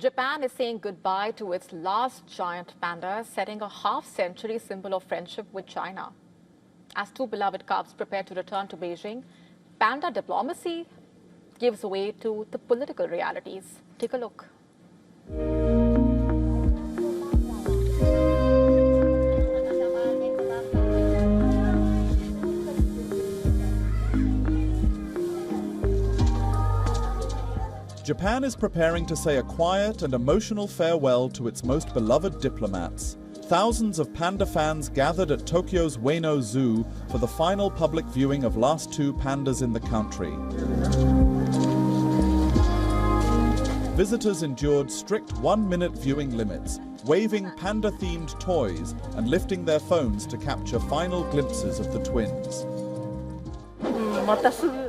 Japan is saying goodbye to its last giant panda, setting a half-century symbol of friendship with China. As two beloved cubs prepare to return to Beijing, panda diplomacy gives way to the political realities. Take a look. Japan is preparing to say a quiet and emotional farewell to its most beloved diplomats. Thousands of panda fans gathered at Tokyo's Ueno Zoo for the final public viewing of last two pandas in the country. Visitors endured strict 1-minute viewing limits, waving panda-themed toys and lifting their phones to capture final glimpses of the twins.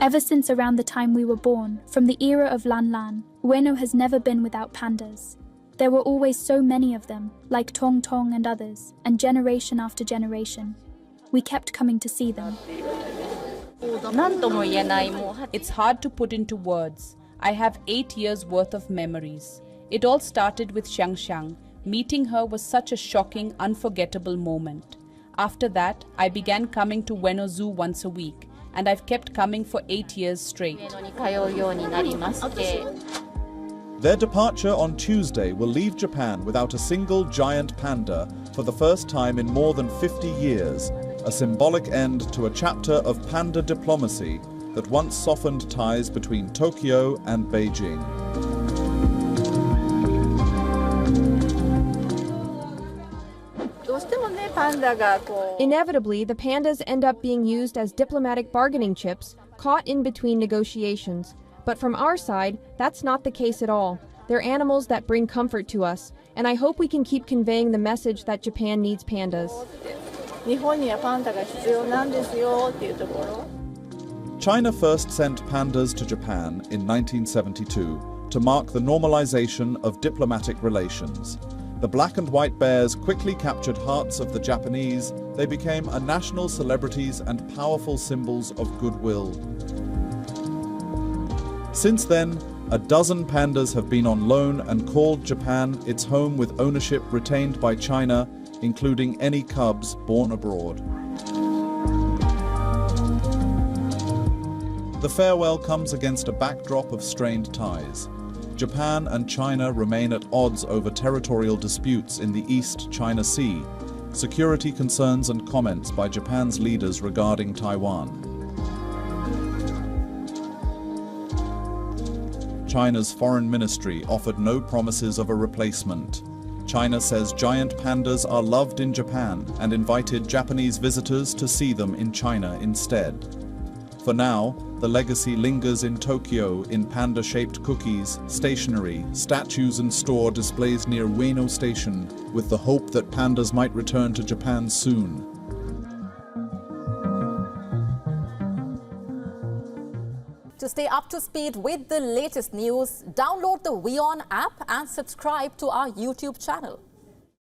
Ever since around the time we were born, from the era of Lan Lan, Ueno has never been without pandas. There were always so many of them, like Tong Tong and others, and generation after generation. We kept coming to see them. It's hard to put into words. I have 8 years worth of memories. It all started with Xiang Xiang. Meeting her was such a shocking, unforgettable moment. After that, I began coming to Ueno Zoo once a week, and I've kept coming for 8 years straight. Their departure on Tuesday will leave Japan without a single giant panda for the first time in more than 50 years, a symbolic end to a chapter of panda diplomacy that once softened ties between Tokyo and Beijing. Inevitably, the pandas end up being used as diplomatic bargaining chips, caught in between negotiations. But from our side, that's not the case at all. They're animals that bring comfort to us, and I hope we can keep conveying the message that Japan needs pandas. China first sent pandas to Japan in 1972 to mark the normalization of diplomatic relations. The black and white bears quickly captured hearts of the Japanese. They became a national celebrities and powerful symbols of goodwill. Since then, a dozen pandas have been on loan and called Japan its home, with ownership retained by China, including any cubs born abroad. The farewell comes against a backdrop of strained ties. Japan and China remain at odds over territorial disputes in the East China Sea, security concerns and comments by Japan's leaders regarding Taiwan. China's foreign ministry offered no promises of a replacement. China says giant pandas are loved in Japan and invited Japanese visitors to see them in China instead. For now, the legacy lingers in Tokyo in panda-shaped cookies, stationery, statues and store displays near Ueno Station, with the hope that pandas might return to Japan soon. To stay up to speed with the latest news, download the WION app and subscribe to our YouTube channel.